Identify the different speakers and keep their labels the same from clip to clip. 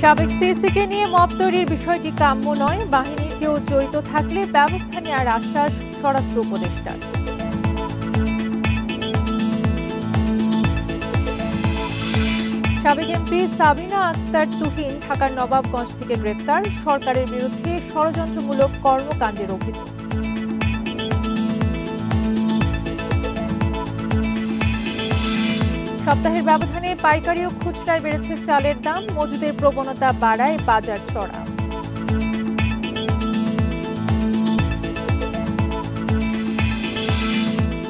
Speaker 1: সাবেক সিসিকে নিয়ে মব তৈরির বিষয়টি কাম্য নয়, বাহিনীর কেউ জড়িত থাকলে ব্যবস্থা নেওয়ার আশ্বাস স্বরাষ্ট্র উপদেষ্টার। সাবেক এমপি সাবিনা আক্তার তুহিন ঢাকার নবাবগঞ্জ থেকে গ্রেপ্তার, সরকারের বিরুদ্ধে ষড়যন্ত্রমূলক কর্মকাণ্ডের অভিযোগ। সপ্তাহের ব্যবধানে পাইকারি ও খুচরায় বেড়েছে চালের দাম, মজুদের প্রবণতা বাড়ায় বাজার চড়া।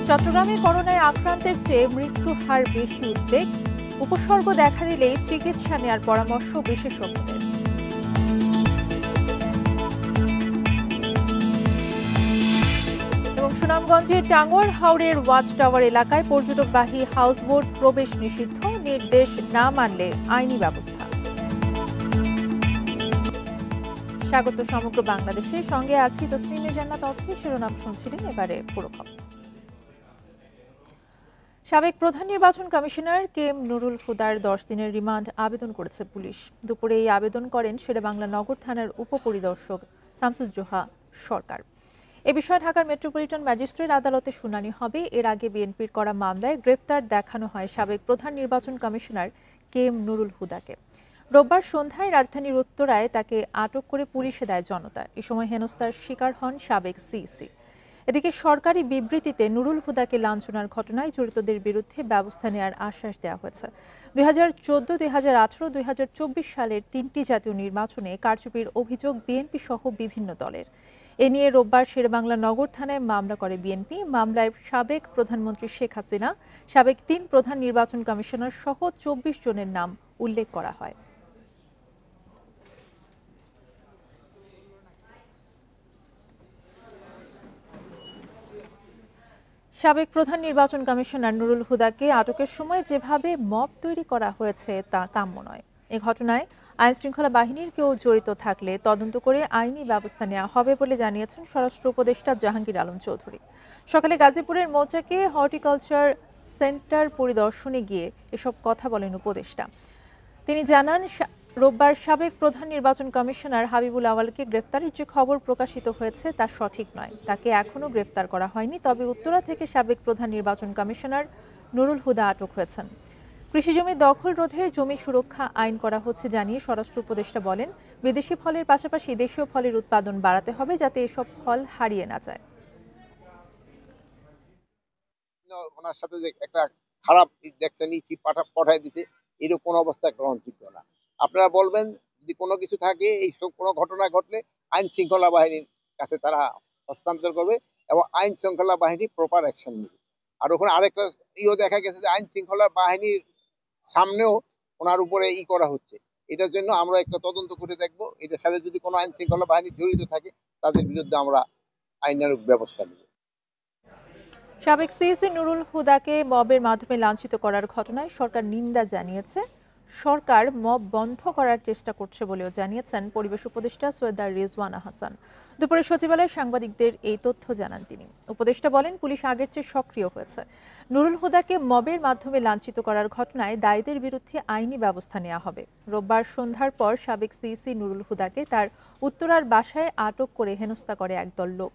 Speaker 1: চট্টগ্রামে করোনায় আক্রান্তের চেয়ে মৃত্যু হার বেশি, উদ্বেগ। উপসর্গ দেখা দিলেই চিকিৎসা নেওয়ার পরামর্শ বিশেষজ্ঞদের। এবং সুনামগঞ্জের টাঙ্গুয়ার হাওরের ওয়াচ টাওয়ার এলাকায় পর্যটকবাহী হাউসবোট প্রবেশ নিষিদ্ধ, নির্দেশ না মানলে আইনি ব্যবস্থা। স্বাগত সমগ্র বাংলাদেশের সঙ্গে আছি তসলিমে জান্নাত। অর্থে শিরোনাম শুনছিলেন, এবারে পুরো খবর। সাবেক প্রধান নির্বাচন কমিশনার কেএম নুরুল হুদার 10 দিনের রিমান্ড আবেদন করেছে পুলিশ। দুপুরে এই আবেদন করেন শেরেবাংলা নগর থানার উপপরিদর্শক শামসুজ্জোহা সরকার। এ বিষয়ে ঢাকার মেট্রোপলিটন ম্যাজিস্ট্রেট আদালতে শুনানি হবে। এর আগে বিএনপির করা মামলায় গ্রেপ্তার দেখানো হয় সাবেক প্রধান নির্বাচন কমিশনার কেএম নুরুল হুদাকে। রোববার সন্ধ্যায় রাজধানীর উত্তরায় তাকে আটক করে পুলিশে দেয় জনতা। এ সময় হেনস্থার শিকার হন সাবেক সিইসি। এদিকে সরকারি বিবৃতিতে নুরুল হুদাকে লাঞ্ছনার ঘটনায় জড়িতদের বিরুদ্ধে ব্যবস্থা নেওয়ার আশ্বাস দেওয়া হয়েছে। 2014, 2018, 2024 সালের 3টি জাতীয় নির্বাচনে কারচুপির অভিযোগ বিএনপি সহ বিভিন্ন দলের। এ নিয়ে রোববার শেরেবাংলা নগর থানায় মামলা করে বিএনপি। মামলায় সাবেক প্রধানমন্ত্রী শেখ হাসিনা, সাবেক 3 প্রধান নির্বাচন কমিশনার সহ 24 জনের নাম উল্লেখ করা হয়। সাবেক প্রধান নির্বাচন কমিশনার নুরুল হুদাকে আটকের সময় যেভাবে মব তৈরি করা হয়েছে তা কাম্য নয়। এ ঘটনায় আইনশৃঙ্খলা বাহিনীর কেউ জড়িত থাকলে তদন্ত করে আইনি ব্যবস্থা নেওয়া হবে বলে জানিয়েছেন স্বরাষ্ট্র উপদেষ্টা জাহাঙ্গীর আলম চৌধুরী। সকালে গাজীপুরের মৌচাকে হর্টিকালচার সেন্টার পরিদর্শনে গিয়ে এসব কথা বলেন উপদেষ্টা। তিনি জানান, রোববার সাবেক প্রধান নির্বাচন কমিশনার হাবিবুল আওয়ালকে গ্রেফতারের যে খবর প্রকাশিত হয়েছে তা সঠিক নয়। তাকে এখনও গ্রেফতার করা হয়নি, তবে উত্তরা থেকে সাবেক প্রধান নির্বাচন কমিশনার নুরুল হুদা আটক হয়েছেন। কৃষিজমি দখল রোধে জমি সুরক্ষা আইন করা হচ্ছে জানিয়ে স্বরাষ্ট্র উপদেষ্টা বলেন, বিদেশি ফলের পাশাপাশি দেশীয় ফলের উৎপাদন বাড়াতে হবে যাতে এসব ফল হারিয়ে না যায়।
Speaker 2: ওনার সাথে যে একটা খারাপ দেখছেন পাঠায় দিছে, এরকম কোনো অবস্থা গ্রহণযোগ্য না। আপনারা বলবেন যদি কোনো কিছু থাকে, এইসব কোনো ঘটনা ঘটলে আইন শৃঙ্খলা বাহিনীর কাছে তারা হস্তান্তর করবে এবং আইন শৃঙ্খলা বাহিনী প্রপার অ্যাকশন নেবে। আর ওখানে আরেকটা দেখা গেছে যে আইন শৃঙ্খলা বাহিনীর সামনেও ওনার উপরে করা হচ্ছে। এটার জন্য আমরা একটা তদন্ত করে দেখব, এটার সাথে যদি কোনো আইন শৃঙ্খলা বাহিনী জড়িত থাকে তাদের বিরুদ্ধে আমরা আইনানুগ ব্যবস্থা নেব।
Speaker 1: সাবেক সিইসি নুরুল হুদাকে মবের মাধ্যমে লাঞ্ছিত করার ঘটনায় সরকার নিন্দা জানিয়েছে। সরকার মব বন্ধ করার চেষ্টা করছে বলেও জানিয়েছেন পরিবেশ উপদেষ্টা সৈয়দা রিজওয়ানা হাসান। দুপুরে সচিবালয়ে সাংবাদিকদের এই তথ্য জানান তিনি। উপদেষ্টা বলেন, পুলিশ আগের চেয়ে সক্রিয় হয়েছে। নুরুল হুদাকে মবের মাধ্যমে লাঞ্ছিত করার ঘটনায় দায়ীদের বিরুদ্ধে আইনি ব্যবস্থা নেওয়া হবে। রোববার সন্ধ্যার পর সাবেক সিইসি নুরুল হুদাকে তার উত্তরার বাসায় আটক করে হেনস্থা করে একদল লোক।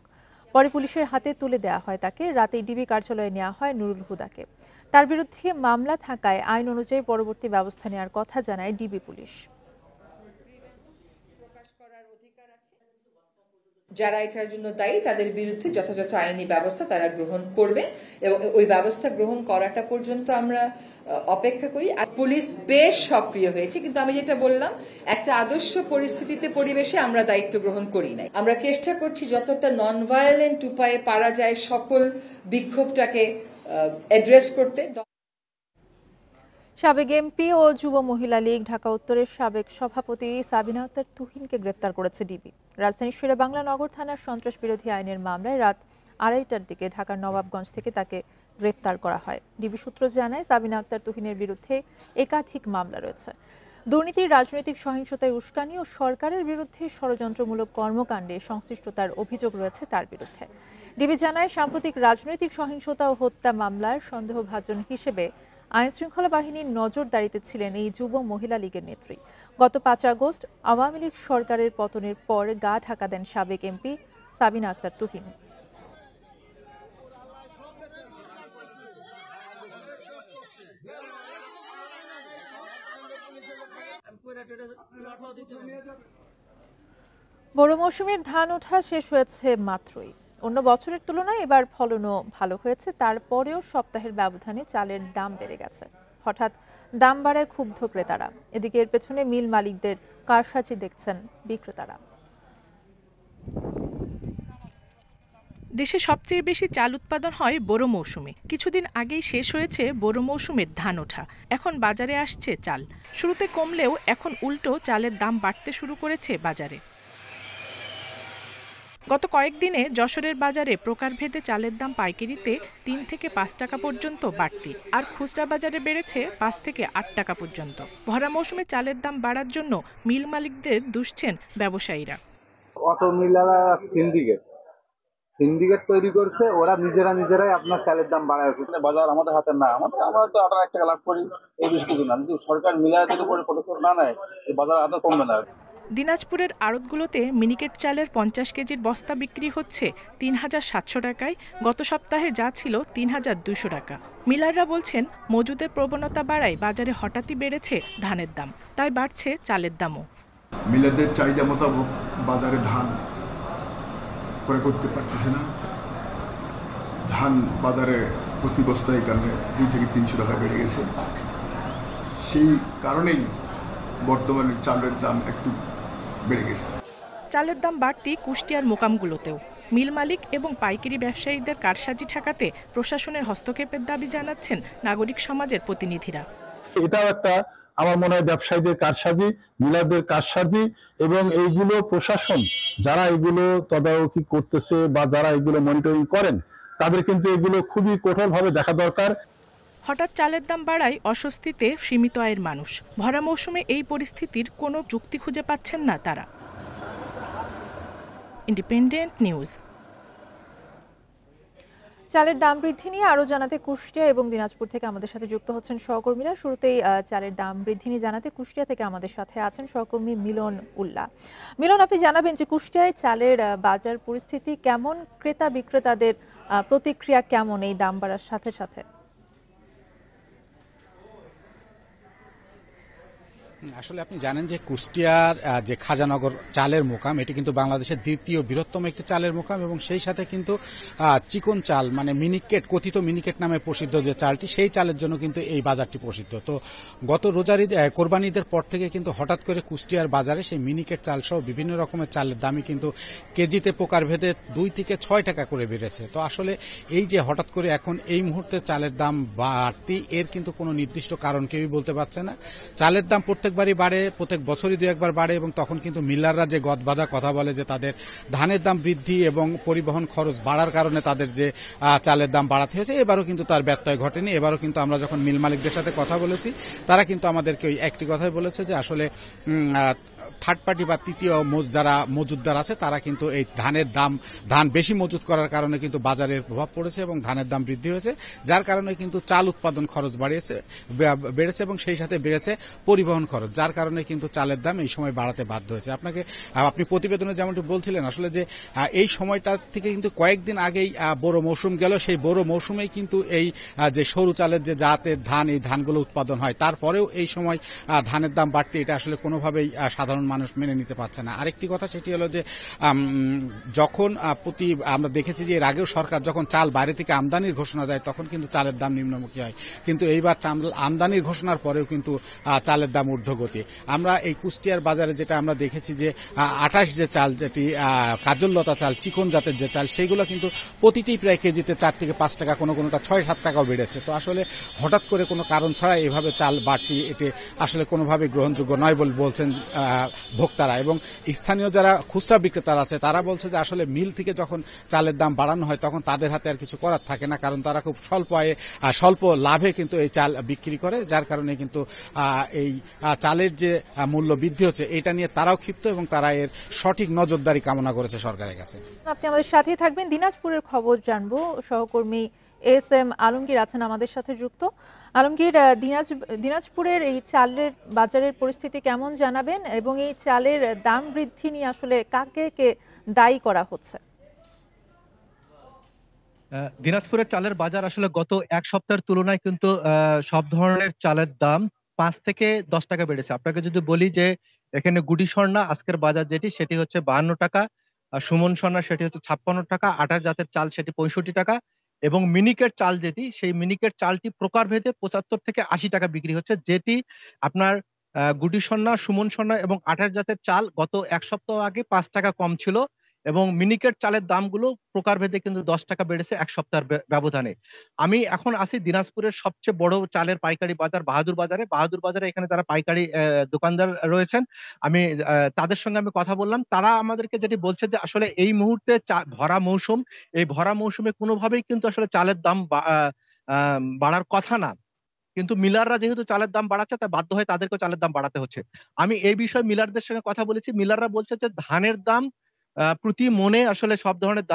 Speaker 1: পরে পুলিশের হাতে তুলে দেওয়া হয় তাকে। রাতে ডিবি কার্যালয়ে নেওয়া হয় নুরুল হুদাকে। তার বিরুদ্ধে মামলা থাকায় আইন অনুযায়ী পরবর্তী ব্যবস্থা নেওয়ার কথা জানায় ডিবি পুলিশ।
Speaker 3: যারা এটার জন্য দায়ী তাদের বিরুদ্ধে যথাযথ আইনি ব্যবস্থা তারা গ্রহণ করবে এবং ওই ব্যবস্থা গ্রহণ করাটা পর্যন্ত আমরা অপেক্ষা করি। আর পুলিশ বেশ সক্রিয় হয়েছে, কিন্তু আমি যেটা বললাম, একটা আদর্শ পরিস্থিতিতে পরিবেশে আমরা দায়িত্ব গ্রহণ করি নাই। আমরা চেষ্টা করছি যতটা নন ভায়োলেন্ট উপায়ে পারা যায় সকল বিক্ষোভটাকে অ্যাড্রেস করতে।
Speaker 1: সাবেক এমপি ও যুব মহিলা লীগ ঢাকা উত্তরের সাবেক সভাপতি সাবিনা আক্তার তুহিনকে গ্রেফতার করেছে ডিবি। রাজধানীর শেরেবাংলা নগর থানার সন্ত্রাস বিরোধী আইনের মামলায় রাত 2:30টার দিকে ঢাকার নবাবগঞ্জ থেকে তাকে গ্রেফতার করা হয়। ডিবি সূত্র জানায়, সাবিনা আক্তার তুহিনের বিরুদ্ধে একাধিক মামলা রয়েছে। দুর্নীতি, রাজনৈতিক সহিংসতায় উস্কানি ও সরকারের বিরুদ্ধে ষড়যন্ত্রমূলক কর্মকাণ্ডে সংশ্লিষ্টতার অভিযোগ রয়েছে তার বিরুদ্ধে। ডিবি জানায়, সাম্প্রতিক রাজনৈতিক সহিংসতা ও হত্যা মামলার সন্দেহভাজন হিসেবে আইনশৃঙ্খলা বাহিনীর নজরদারিতে ছিলেন এই যুব মহিলা লীগের নেত্রী। গত 5 আগস্ট আওয়ামী লীগ সরকারের পতনের পর গা ঢাকা দেন সাবেক এমপি সাবিনা আক্তার তুহিন। বড় মৌসুমের ধান ওঠা শেষ হয়েছে মাত্রই। অন্য বছরের তুলনায় এবার ফলনও ভালো হয়েছে, তারপরেও সপ্তাহের ব্যবধানে চালের দাম বেড়ে গেছে। হঠাৎ দাম বাড়ায় ক্ষুব্ধ ক্রেতারা। এদিকে এর পেছনে মিল মালিকদের কারসাজি দেখছেন বিক্রেতারা।
Speaker 4: দেশে সবচেয়ে বেশি চাল উৎপাদন হয় বোরো মৌসুমে। কিছুদিন আগেই শেষ হয়েছে বোরো মৌসুমের ধান ওঠা, এখন বাজারে আসছে চাল। শুরুতে কমলেও এখন উল্টো চালের দাম বাড়তে শুরু করেছে বাজারে। গত কয়েকদিনে যশোরের বাজারে প্রকারভেদে চালের দাম পাইকারিতে 3 থেকে 5 টাকা পর্যন্ত বাড়তি, আর খুচরা বাজারে বেড়েছে 5 থেকে 8 টাকা পর্যন্ত। ভরা মৌসুমে চালের দাম বাড়ার জন্য মিল মালিকদের দুষছেন ব্যবসায়ীরা।
Speaker 5: অটো মিলাররা সিন্ডিকেট তৈরি করছে, ওরা নিজেরাই আপনার চালের দাম বাড়াচ্ছে। বাজার আমাদের হাতে না, আমরা তো 1 টাকা লাভ করি, এই বেশ কিছু না। যদি সরকার মিলারের উপরে পদক্ষেপ না নেয়, এই বাজার আদৌ কমবে না।
Speaker 4: দিনাজপুরের আড়তগুলোতে মিনিকেট চালের 50 কেজির বস্তা বিক্রি হচ্ছে 3700 টাকায়। গত সপ্তাহে যা ছিল 3200 টাকা। মিলাররা বলছেন মজুদের প্রবণতা বাড়ায় বাজারে হঠাৎই বেড়েছে ধানের দাম, তাই বাড়ছে চালের দামও।
Speaker 6: মিলারদের চাহিদা মোতাবেক বাজারে ধান ক্রয় করতে পারতেছে না। ধান বাজারে প্রতি বস্তায় কারণে 2 থেকে 300 টাকা বেড়ে গেছে। সেই কারণেই বর্তমানে চালের দাম একটু বেড়ে গেছে।
Speaker 4: চালের দাম বাড়তি কুষ্টিয়ার মোকামগুলোতেও। মিল মালিক এবং পাইকারি ব্যবসায়ীদের কারসাজি ঠেকাতে প্রশাসনের হস্তক্ষেপের দাবি জানাচ্ছেন নাগরিক সমাজের প্রতিনিধিরা।
Speaker 7: এটাও একটা আমার মনে হয় ব্যবসায়ীদের কারসাজি, মিলারদের কারসাজি, এবং এইগুলো প্রশাসন যারা এগুলো তদারকি করতেছে বা যারা এগুলো মনিটরিং করেন, তাদের কিন্তু এগুলো খুবই কঠোরভাবে দেখা দরকার।
Speaker 4: হঠাৎ চালের দাম বাড়ায় অস্বস্তিতে সীমিত আয়ের মানুষ। ভরা মৌসুমে এই পরিস্থিতির কোনো যুক্তি খুঁজে পাচ্ছেন না তারা। Independent news.
Speaker 1: চালের দাম বৃদ্ধি নিয়ে আরো জানাতে কুষ্টিয়া এবং দিনাজপুর থেকে আমাদের সাথে যুক্ত হচ্ছেন সহকর্মীরা। শুরুতেই চালের দাম বৃদ্ধি নিয়ে জানাতে কুষ্টিয়া থেকে আমাদের সাথে আছেন সহকর্মী মিলন উল্লাহ। মিলন, আপনি জানাবেন যে কুষ্টিয়ায় চালের বাজার পরিস্থিতি কেমন, ক্রেতা বিক্রেতাদের প্রতিক্রিয়া কেমন এই দাম বাড়ার সাথে সাথে?
Speaker 8: আসলে আপনি জানেন যে কুষ্টিয়ার যে খাজানগর চালের মোকাম, এটি কিন্তু বাংলাদেশের দ্বিতীয় বৃহত্তম একটি চালের মোকাম, এবং সেই সাথে কিন্তু চিকন চাল মানে মিনিকেট, কথিত মিনিকেট নামে প্রসিদ্ধ যে চালটি, সেই চালের জন্য কিন্তু এই বাজারটি প্রসিদ্ধ। তো গত রোজার ঈদ, কোরবানি ঈদের পর থেকে কিন্তু হঠাৎ করে কুষ্টিয়ার বাজারে সেই মিনিকেট চাল সহ বিভিন্ন রকমের চালের দামই কিন্তু কেজিতে প্রকারভেদে 2 থেকে 6 টাকা করে বেড়েছে। তো আসলে এই যে হঠাৎ করে এখন এই মুহূর্তে চালের দাম বাড়তি, এর কিন্তু কোনো নির্দিষ্ট কারণ কেউই বলতে পারছে না। চালের দাম প্রত্যেকবারই বাড়ে, প্রত্যেক বছরই 2-1 বাড়ে, এবং তখন কিন্তু মিলাররা যে গদবাঁধা কথা বলে যে তাদের ধানের দাম বৃদ্ধি এবং পরিবহন খরচ বাড়ার কারণে তাদের যে চালের দাম বাড়াতে হয়েছে, এবারও কিন্তু তার ব্যত্যয় ঘটেনি। এবারও কিন্তু আমরা যখন মিল মালিকদের সাথে কথা বলেছি, তারা কিন্তু আমাদেরকে ওই একটি কথাই বলেছে যে আসলে থার্ড পার্টি বা তৃতীয় যারা মজুতদার আছে, তারা কিন্তু এই ধান বেশি মজুত করার কারণে কিন্তু বাজারের প্রভাব পড়েছে এবং ধানের দাম বৃদ্ধি হয়েছে, যার কারণে কিন্তু চাল উৎপাদন খরচ বেড়েছে এবং সেই সাথে বেড়েছে পরিবহন খরচ, যার কারণে কিন্তু চালের দাম এই সময় বাড়াতে বাধ্য হয়েছে। আপনি প্রতিবেদনে যেমনটি বলছিলেন, আসলে যে এই সময়টা থেকে কিন্তু কয়েকদিন আগেই বড় মৌসুম গেল, সেই বড় মৌসুমেই কিন্তু এই যে সরু চালের যে জাতের ধান, এই ধানগুলো উৎপাদন হয়, তারপরেও এই সময় ধানের দাম বাড়তে এটা আসলে কোনোভাবেই সাধারণ মানুষ মেনে নিতে পারছে না। আরেকটি কথা সেটি হলো যে যখন আমরা দেখেছি যে এর আগেও সরকার যখন চাল বাইরে থেকে আমদানির ঘোষণা দেয়, তখন কিন্তু চালের দাম নিম্নমুখী হয়, কিন্তু এইবার আমদানির ঘোষণার পরেও কিন্তু চালের দাম ঊর্ধ্বগতি। আমরা এই কুষ্টিয়ার বাজারে যেটা আমরা দেখেছি যে 28 যে চাল, যেটি কাজললতা চাল, চিকন জাতের যে চাল, সেইগুলো কিন্তু প্রতিটি প্রায় কেজিতে 4 থেকে 5 টাকা, কোনোটা 6-7 টাকাও বেড়েছে। তো আসলে হঠাৎ করে কোনো কারণ ছাড়া এভাবে চাল বাড়তি, এটি আসলে কোনোভাবে গ্রহণযোগ্য নয় বলে বলছেন ভোক্তারা। এবং স্থানীয় যারা খুচরা বিক্রেতারা আছে, তারা বলছে যে আসলে মিল থেকে যখন চালের দাম বাড়ানো হয়, তখন তাদের হাতে আর কিছু করার থাকে না, কারণ তারা খুব স্বল্প লাভে কিন্তু এই চাল বিক্রি করে, যার কারণে কিন্তু এই চালের যে মূল্য বৃদ্ধি হচ্ছে, এটা নিয়ে তারাও ক্ষিপ্ত এবং তারা এর সঠিক নজরদারি কামনা করেছে সরকারের কাছে।
Speaker 1: আপনি আমাদের সাথে থাকবেন। দিনাজপুরের খবর জানবো সহকর্মী এস.এম. আলমগীর আছেন আমাদের সাথে যুক্ত। আলমগীর, দিনাজপুরের এই চালের বাজারের পরিস্থিতি কেমন জানাবেন, এবং এই চালের দাম বৃদ্ধি নিয়ে আসলে কাকে দায়ী করা হচ্ছে?
Speaker 9: দিনাজপুরের চালের বাজার আসলে গত এক সপ্তাহের তুলনায় কিন্তু সব ধরনের চালের দাম 5 থেকে 10 টাকা বেড়েছে। আপনাকে যদি বলি যে এখানে গুটি স্বর্ণা আজকের বাজার সেটি হচ্ছে 52 টাকা, আর সুমন স্বর্ণা সেটি হচ্ছে 56 টাকা, আটাশ জাতের চাল সেটি 65 টাকা, এবং মিনিকেট চাল সেই মিনিকেট চালটি প্রকারভেদে 75 থেকে 80 টাকা বিক্রি হচ্ছে, যেটি আপনার গুটি স্বর্ণা, সুমন স্বর্ণা এবং আটাশ জাতের চাল গত এক সপ্তাহ আগে 5 টাকা কম ছিল, এবং মিনিকেট চালের দামগুলো প্রকারভেদে কিন্তু 10 টাকা বেড়েছে এক সপ্তাহের ব্যবধানে। আমি এখন আছি দিনাজপুরের সবচেয়ে বড় চালের পাইকারি বাজার বাহাদুর বাজারে। এখানে যারা পাইকারি দোকানদার রয়েছেন, আমি তাদের সঙ্গে আমি কথা বললাম। তারা আমাদেরকে যেটি বলছে যে আসলে এই মুহূর্তে ভরা মৌসুম, এই ভরা মৌসুমে কোনোভাবেই কিন্তু আসলে চালের দাম বাড়ার কথা না, কিন্তু মিলাররা যেহেতু চালের দাম বাড়াচ্ছে, তাই বাধ্য হয়ে তাদেরকেও চালের দাম বাড়াতে হচ্ছে। আমি এই বিষয়ে মিলারদের সঙ্গে কথা বলেছি। মিলাররা বলছে যে ধানের দাম প্রতি মনে আসলে সব ধরনের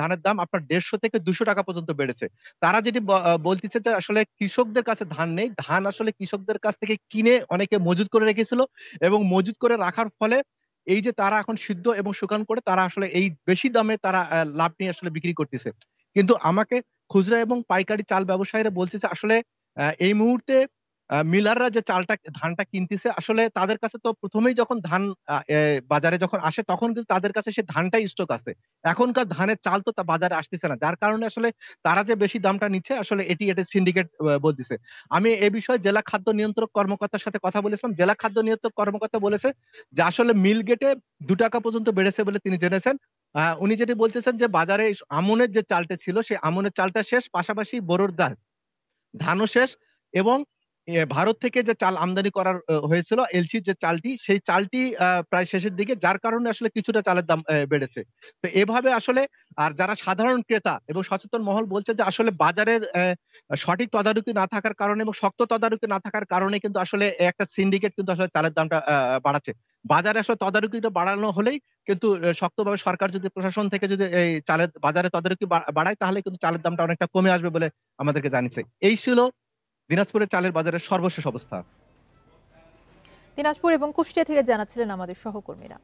Speaker 9: ধানের দাম আপনার 150 থেকে 200 টাকা পর্যন্ত বেড়েছে। তারা যেটি বলতেছে যে আসলে কৃষকদের কাছে ধান নেই, ধান আসলে কৃষকদের কাছ থেকে কিনে অনেকে মজুত করে রেখেছিল, এবং মজুত করে রাখার ফলে এই যে তারা এখন সিদ্ধ এবং শুকান করে তারা আসলে এই বেশি দামে তারা লাভ নিয়ে আসলে বিক্রি করতেছে। কিন্তু আমাকে খুচরা এবং পাইকারি চাল ব্যবসায়ীরা বলতেছে আসলে এই মুহূর্তে মিলাররা যে ধানটা কিনতেছে, আসলে তাদের কাছে তো প্রথমেই যখন ধান বাজারে যখন আসে তখন কিন্তু তাদের কাছে সে ধানটাই স্টক আছে। এখনকার ধানের চাল তো বাজারে আসতেছে না, যার কারণে আসলে তারা যে বেশি দামটা নিচ্ছে আসলে এটি সিন্ডিকেট বলতেছে। আমি এ বিষয়ে জেলা খাদ্য নিয়ন্ত্রক কর্মকর্তার সাথে কথা বলেছিলাম। জেলা খাদ্য নিয়ন্ত্রক কর্মকর্তা বলেছে যে আসলে মিল গেটে 2 টাকা পর্যন্ত বেড়েছে বলে তিনি জেনেছেন। উনি যেটি বলতেছেন যে বাজারে আমনের যে চালটা ছিল সেই আমনের চালটা শেষ, পাশাপাশি বোরোর ধানও শেষ, এবং ভারত থেকে যে চাল আমদানি করার হয়েছিল এলসির যে চালটি, সেই চালটি প্রায় শেষের দিকে, যার কারণে আসলে কিছুটা চালের দাম বেড়েছে। তো এভাবে আসলে আর যারা সাধারণ ক্রেতা এবং সচেতন মহল বলছে যে আসলে বাজারের সঠিক তদারকি না থাকার কারণে এবং শক্ত তদারকি না থাকার কারণে কিন্তু আসলে একটা সিন্ডিকেট কিন্তু আসলে চালের দামটা বাড়াচ্ছে। বাজারে আসলে তদারকিটা বাড়ানো হলেই কিন্তু শক্তভাবে সরকার যদি প্রশাসন থেকে যদি এই চালের বাজারে তদারকি বাড়ায়, তাহলে কিন্তু চালের দামটা অনেকটা কমে আসবে বলে আমাদেরকে জানিয়েছে। এই ছিল দিনাজপুরের চালের বাজারের সর্বশেষ অবস্থা।
Speaker 1: দিনাজপুর এবং কুষ্টিয়া থেকে জানাচ্ছিলেন আমাদের সহকর্মীরা।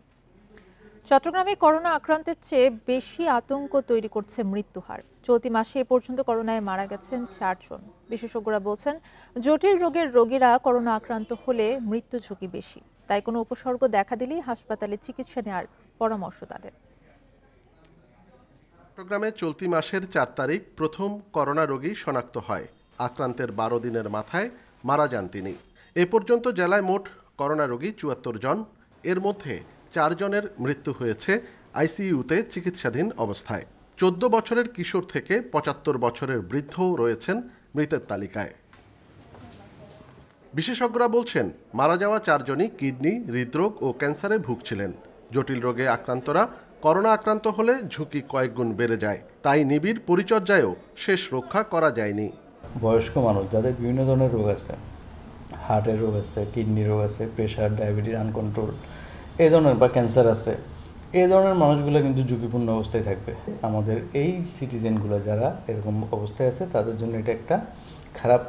Speaker 1: চট্টগ্রামে করোনা আক্রান্তের চেয়ে বেশি আতঙ্ক তৈরি করছে মৃত্যুহার। চলতি মাসে এ পর্যন্ত করোনায় মারা গেছেন 4 জন। বিশেষজ্ঞরা বলছেন জটিল রোগের রোগীরা করোনা আক্রান্ত হলে মৃত্যু ঝুঁকি বেশি, তাই কোনো উপসর্গ দেখা দিলেই হাসপাতালে চিকিৎসা নেওয়ার পরামর্শ তাদের।
Speaker 10: চট্টগ্রামে চলতি মাসের 4 তারিখ প্রথম করোনা রোগী শনাক্ত হয়। আক্রান্তের 12 দিনের মাথায় মারা যান তিনি। এ পর্যন্ত জেলায় মোট করোনা রোগী 74 জন। এর মধ্যে 4 জনের মৃত্যু হয়েছে আইসিইউতে চিকিৎসাধীন অবস্থায়। 14 বছরের কিশোর থেকে 75 বছরের বৃদ্ধও রয়েছেন মৃতের তালিকায়। বিশেষজ্ঞরা বলছেন মারা যাওয়া 4 জনই কিডনি, হৃদরোগ ও ক্যান্সারে ভুগছিলেন। জটিল রোগে আক্রান্তরা করোনা আক্রান্ত হলে ঝুঁকি কয়েক গুণ বেড়ে যায়, তাই নিবিড় পরিচর্যায়ও শেষ রক্ষা করা যায়নি।
Speaker 11: বয়স্ক মানুষ যাদের বিভিন্ন ধরনের রোগ আছে, হার্টের রোগ আছে, কিডনি রোগ আছে, প্রেশার, ডায়াবেটিস আনকন্ট্রোল, এই ধরনের বা ক্যান্সার আছে, এই ধরনের মানুষগুলো কিন্তু ঝুঁকিপূর্ণ অবস্থায় থাকবে। আমাদের এই সিটিজেনগুলো যারা এরকম অবস্থায় আছে তাদের জন্য এটা একটা খারাপ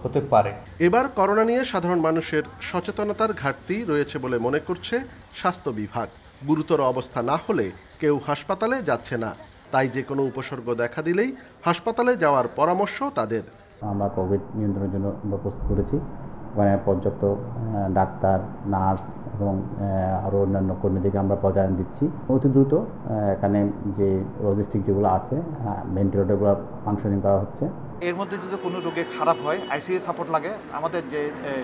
Speaker 11: হতে পারে।
Speaker 10: এবার করোনা নিয়ে সাধারণ মানুষের সচেতনতার ঘাটতি রয়েছে বলে মনে করছে স্বাস্থ্য বিভাগ। গুরুতর অবস্থা না হলে কেউ হাসপাতালে যাচ্ছে না, তাই যে কোনো উপসর্গ দেখা দিলেই হাসপাতালে যাওয়ার পরামর্শ তাদের।
Speaker 12: আমরা কোভিড নিয়ন্ত্রণের জন্য প্রস্তুত করেছি, ওখানে পর্যাপ্ত ডাক্তার, নার্স এবং আরও অন্যান্য কর্মীদেরকে আমরা প্রদান দিচ্ছি। অতি দ্রুত এখানে যে লজিস্টিক যেগুলো আছে, ভেন্টিলেটরগুলো ফাংশনিং করা হচ্ছে।
Speaker 13: এর মধ্যে যদি কোনো রোগে খারাপ হয়, আইসিইউ সাপোর্ট লাগে, আমাদের যে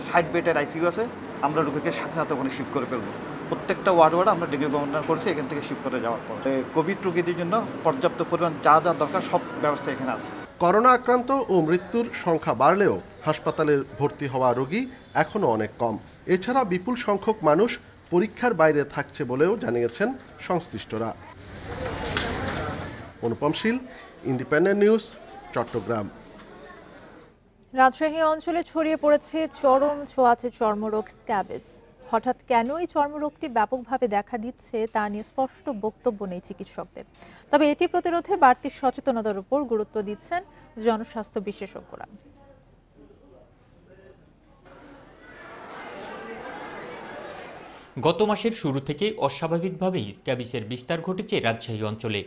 Speaker 13: 60 বেডের আইসিইউ আছে, আমরা রোগীকে সাথে সাথে ওখানে শিফট করে ফেলবো। প্রত্যেকটা ওয়ার্ড আমরা ডেঙ্গু গভর্নর করছি এখান থেকে শিফট করে যাওয়ার পর। কোভিড রোগীদের জন্য পর্যাপ্ত পরিমাণ যা দরকার সব ব্যবস্থা এখানে আছে।
Speaker 10: করোনা আক্রান্ত ও মৃত্যুর সংখ্যা বাড়লেও হাসপাতালে ভর্তি হওয়া রোগী এখনও অনেক কম। এছাড়া বিপুল সংখ্যক মানুষ পরীক্ষার বাইরে থাকছে বলেও জানিয়েছেন সংশ্লিষ্টরা। অনুপম শীল, ইন্ডিপেন্ডেন্ট নিউজ, চট্টগ্রাম।
Speaker 1: রাজশাহী অঞ্চলে ছড়িয়ে পড়েছে চরম ছোঁয়াচে চর্মরোগ স্ক্যাবিস। হঠাৎ কেন এই চর্মরোগটি ব্যাপকভাবে দেখা দিচ্ছে তা নিয়ে স্পষ্ট বক্তব্য নেই চিকিৎসকদের। তবে এটি প্রতিরোধে বাড়তি সচেতনতার উপর গুরুত্ব দিচ্ছেন জনস্বাস্থ্য বিশেষজ্ঞরা।
Speaker 14: গত মাসের শুরু থেকে অস্বাভাবিকভাবেই স্ক্যাবিসের বিস্তার ঘটেছে রাজশাহী অঞ্চলে।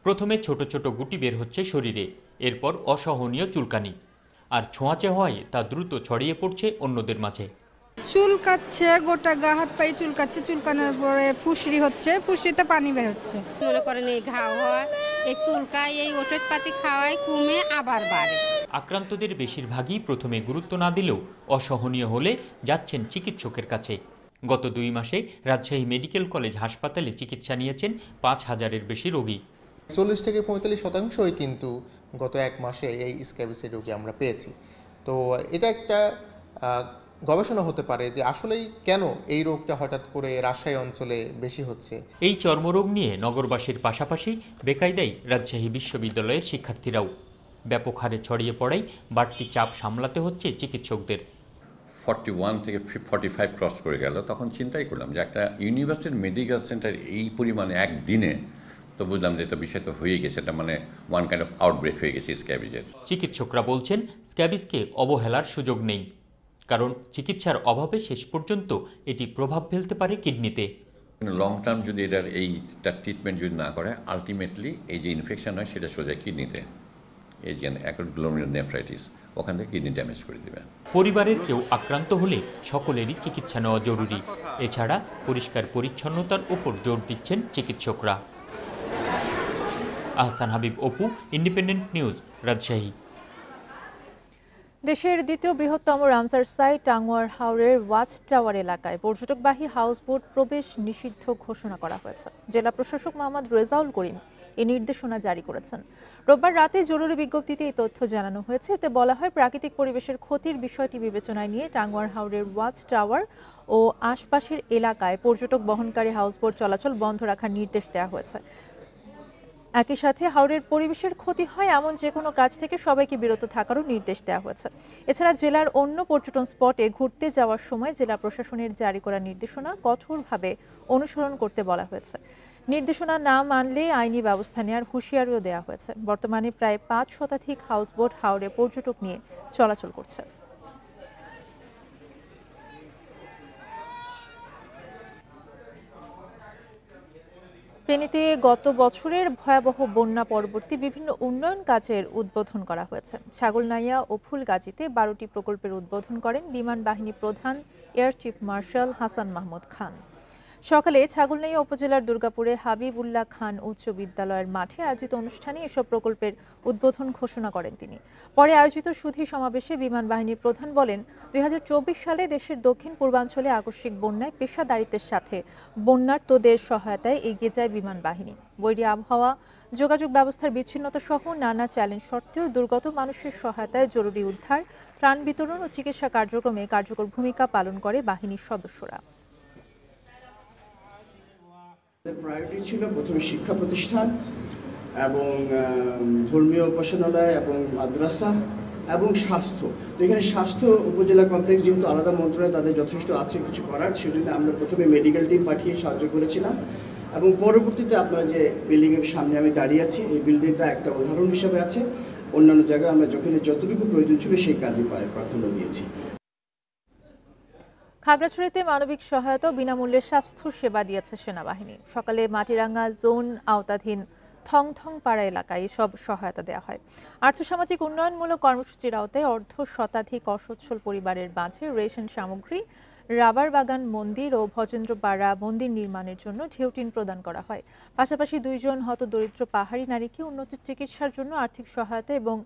Speaker 14: প্রথমে ছোট ছোট গুটি বের হচ্ছে শরীরে, এরপর অসহনীয় চুলকানি, আর ছোঁয়াচে হওয়ায় তা দ্রুত ছড়িয়ে পড়ছে অন্যদের মাঝে।
Speaker 15: চুলকাচ্ছে, গোটা গা হাত পায়ে চুলকাচ্ছে, চুলকানোর পরে ফুসরি হচ্ছে, ফুসরিতে পানি বের হচ্ছে।
Speaker 16: মনে করেন এই ঘাও হওয়া, এই চুলকায়, এই ওষুধপাতি খাওয়ায় কমে আবার বাড়ে।
Speaker 14: আক্রান্তদের বেশিরভাগই প্রথমে গুরুত্ব না দিলেও অসহনীয় হলে যাচ্ছেন চিকিৎসকের কাছে। গত 2 মাসে রাজশাহী মেডিকেল কলেজ হাসপাতালে চিকিৎসা নিয়েছেন 5,000-এর বেশি রোগী।
Speaker 17: 40 থেকে 45% কিন্তু গত 1 মাসে এই স্ক্যাবিসের রোগী আমরা পেয়েছি। তো এটা একটা গবেষণা হতে পারে যে আসলেই কেন এই রোগটা হঠাৎ করে রাজশাহী অঞ্চলে বেশি হচ্ছে।
Speaker 14: এই চর্মরোগ নিয়ে নগরবাসীর পাশাপাশি বেকায়দায় রাজশাহী বিশ্ববিদ্যালয়ের শিক্ষার্থীরাও। ব্যাপক হারে ছড়িয়ে পড়ায় বাড়তি চাপ সামলাতে হচ্ছে চিকিৎসকদের।
Speaker 18: 41 থেকে 45 ক্রস করে গেল, তখন চিন্তাই করলাম যে একটা ইউনিভার্সিটি মেডিকেল সেন্টার এই পরিমাণে একদিনে, তো বুঝলাম যে এটা বিষয় তো হয়ে গেছে, এটা মানে ওয়ান কাইন্ড অফ আউটব্রেক হয়ে গেছে স্ক্যাবিজের।
Speaker 14: চিকিৎসকরা বলছেন স্ক্যাবিসকে অবহেলার সুযোগ নেই, কারণ চিকিৎসার অভাবে শেষ পর্যন্ত এটি প্রভাব ফেলতে পারে কিডনিতে।
Speaker 18: লং টার্ম যদি এটার এইটা ট্রিটমেন্ট যদি না করে, আলটিমেটলি এই যে ইনফেকশন হয় সেটা সোজা কিডনিতে, এই যে অ্যাকুট গ্লোমেরুলার নেফ্রাইটিস, ওখান থেকে কিডনি ড্যামেজ করে দেবে।
Speaker 14: পরিবারের কেউ আক্রান্ত হলে সকলেরই চিকিৎসা নেওয়া জরুরি। এছাড়া পরিষ্কার পরিচ্ছন্নতার উপর জোর দিচ্ছেন চিকিৎসকরা। Ahsan Habib, Apu, independent news, Rajshahi.
Speaker 1: দেশের দ্বিতীয় বৃহত্তম রামসার সাইট টাঙ্গুয়ার হাওরের ওয়াচ টাওয়ার এলাকায় পর্যটকবাহী হাউসবোট প্রবেশ নিষিদ্ধ ঘোষণা করা হয়েছে। জেলা প্রশাসক মোহাম্মদ রেজাউল করিম এই নির্দেশনা জারি করেছেন। রোববার রাতে জরুরি বিজ্ঞপ্তিতে এই তথ্য জানানো হয়েছে। এতে বলা হয়, প্রাকৃতিক পরিবেশের ক্ষতির বিষয়টি বিবেচনায় নিয়ে টাঙ্গুয়ার হাওরের ওয়াচ টাওয়ার ও আশপাশের এলাকায় পর্যটক বহনকারী হাউসবোট চলাচল বন্ধ রাখার নির্দেশ দেওয়া হয়েছে। একই সাথে হাওরের পরিবেশের ক্ষতি হয় এমন যে কোনো কাজ থেকে সবাইকে বিরত থাকারও নির্দেশ দেওয়া হয়েছে। এছাড়া জেলার অন্য পর্যটন স্পটে ঘুরতে যাওয়ার সময় জেলা প্রশাসনের জারি করা নির্দেশনা কঠোরভাবে অনুসরণ করতে বলা হয়েছে। নির্দেশনা না মানলে আইনি ব্যবস্থা নেওয়ার হুঁশিয়ারিও দেওয়া হয়েছে। বর্তমানে প্রায় 5 শতাধিক হাউসবোট হাওরে পর্যটক নিয়ে চলাচল করছে। ফেনীতে গত বছরের ভয়াবহ বন্যা পরবর্তী বিভিন্ন উন্নয়ন কাজের উদ্বোধন করা হয়েছে। ছাগলনাইয়া ও ফুলগাজীতে 12টি প্রকল্পের উদ্বোধন করেন বিমান বাহিনী প্রধান air chief marshal Hasan Mahmud Khan. সকালে ছাগলনাইয়া উপজেলার দুর্গাপুরে হাবিবুল্লাহ খান উচ্চ বিদ্যালয়ের মাঠে আয়োজিত অনুষ্ঠানে এসব প্রকল্পের উদ্বোধন ঘোষণা করেন তিনি। পরে আয়োজিত সুধী সমাবেশে বিমান বাহিনীর প্রধান বলেন, 2024 সালে দেশের দক্ষিণ পূর্বাঞ্চলে আকস্মিক বন্যায় পেশাদারিত্বের সাথে বন্যার্তদের সহায়তায় এগিয়ে যায় বিমান বাহিনী। বৈরী আবহাওয়া, যোগাযোগ ব্যবস্থার বিচ্ছিন্নতা সহ নানা চ্যালেঞ্জ সত্ত্বেও দুর্গত মানুষের সহায়তায় জরুরি উদ্ধার, ত্রাণ বিতরণ ও চিকিৎসা কার্যক্রমে কার্যকর ভূমিকা পালন করে বাহিনীর সদস্যরা।
Speaker 19: প্রায়োরিটি ছিল প্রথমে শিক্ষা প্রতিষ্ঠান এবং ধর্মীয় উপাসনালয় এবং মাদ্রাসা এবং স্বাস্থ্য। এখানে স্বাস্থ্য উপজেলা কমপ্লেক্স যেহেতু আলাদা মন্ত্রণালয়, তাদের যথেষ্ট আছে কিছু করার, সেজন্য আমরা প্রথমে মেডিকেল টিম পাঠিয়ে সাহায্য করেছিলাম এবং পরবর্তীতে আপনারা যে বিল্ডিংয়ের সামনে আমি দাঁড়িয়ে আছি, এই বিল্ডিংটা একটা উদাহরণ হিসাবে আছে। অন্যান্য জায়গায় আমরা যতটুকু প্রয়োজন ছিল সেই কাজে প্রাধান্য দিয়েছি।
Speaker 1: খাগড়াছড়িতে মানবিক সহায়তা বিনামূল্যে স্বাস্থ্য সেবা দিয়েছে সেনাবাহিনী। সকালে মাটিরাঙ্গা জোন আওতাধীন থংথং পাড়া এলাকায় সব সহায়তা দেওয়া হয়। আর্থসামাজিক উন্নয়নমূলক কর্মসূচির আওতায় 1/2 শতাধিক অসচ্ছল পরিবারের মাঝে রেশন সামগ্রী, রাবার বাগান মন্দির ও ভজেন্দ্রপাড়া মন্দির নির্মাণের জন্য ঢেউটিন প্রদান করা হয়। পাশাপাশি 2 জন হতদরিদ্র পাহাড়ি নারীকে উন্নত চিকিৎসার জন্য আর্থিক সহায়তা এবং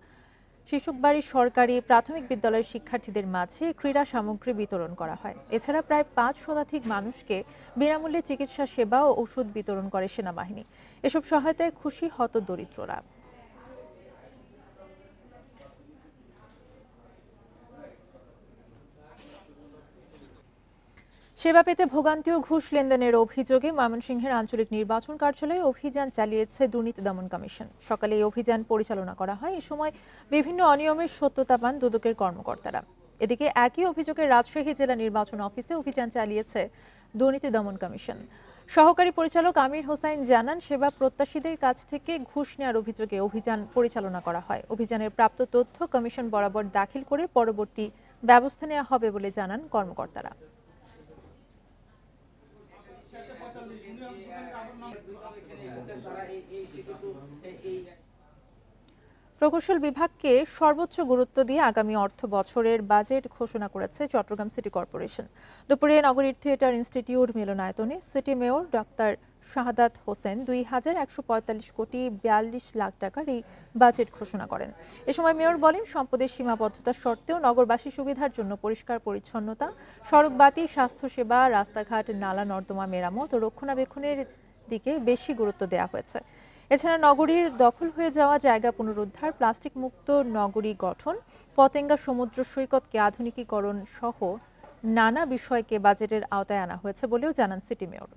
Speaker 1: শিশুকবাড়ি সরকারি প্রাথমিক বিদ্যালয়ের শিক্ষার্থীদের মাঝে ক্রীড়া সামগ্রী বিতরণ করা হয়। এছাড়া প্রায় 5 শতাধিক মানুষকে বিনামূল্যে চিকিৎসা সেবা ও ওষুধ বিতরণ করে সেনাবাহিনী। এসব সহায়তায় খুশি হতদরিদ্ররা। সেবা পেতে ভোগান্তি ও ঘুষ লেনদেনের অভিযোগে ময়মনসিংহের আঞ্চলিক নির্বাচন কার্যালয়ে অভিযান চালিয়েছে দুর্নীতি দমন কমিশন। সকালে এই অভিযান পরিচালনা করা হয়। এ সময় বিভিন্ন অনিয়মের সত্যতা পান দুদকের কর্মকর্তারা। এদিকে একই অভিযোগে রাজশাহী জেলা নির্বাচন অফিসে অভিযান চালিয়েছে দুর্নীতি দমন কমিশন। সহকারী পরিচালক আমির হোসাইন জানান, সেবা প্রত্যাশীদের কাছ থেকে ঘুষ নেওয়ার অভিযোগে অভিযান পরিচালনা করা হয়। অভিযানের প্রাপ্ত তথ্য কমিশন বরাবর দাখিল করে পরবর্তী ব্যবস্থা নেওয়া হবে বলে জানান কর্মকর্তারা। প্রকৌশল বিভাগকে সর্বোচ্চ গুরুত্ব দিয়ে আগামী অর্থ বছরের বাজেট ঘোষণা করেছে চট্টগ্রাম সিটি কর্পোরেশন। দুপুরে নগরীর থিয়েটার ইনস্টিটিউট মিলনায়তনে city mayor doctor Shahadat Hossain ২,১৪৫ কোটি ৪২ লাখ টাকার এই বাজেট ঘোষণা করেন। এ সময় মেয়র বলেন, সম্পদের সীমাবদ্ধতা সত্ত্বেও নগরবাসী সুবিধার জন্য পরিষ্কার পরিচ্ছন্নতা, সড়ক বাতি, স্বাস্থ্যসেবা, রাস্তাঘাট, নালা নর্দমা মেরামত ও রক্ষণাবেক্ষণের দিকে বেশি গুরুত্ব দেওয়া হয়েছে। এছাড়া নগরীর দখল হয়ে যাওয়া জায়গা পুনরুদ্ধার, প্লাস্টিক মুক্ত নগরী গঠন, পতেঙ্গা সমুদ্র সৈকতকে আধুনিকীকরণ সহ নানা বিষয়কে বাজেটের আওতায় আনা হয়েছে বলেও জানান সিটি মেয়র।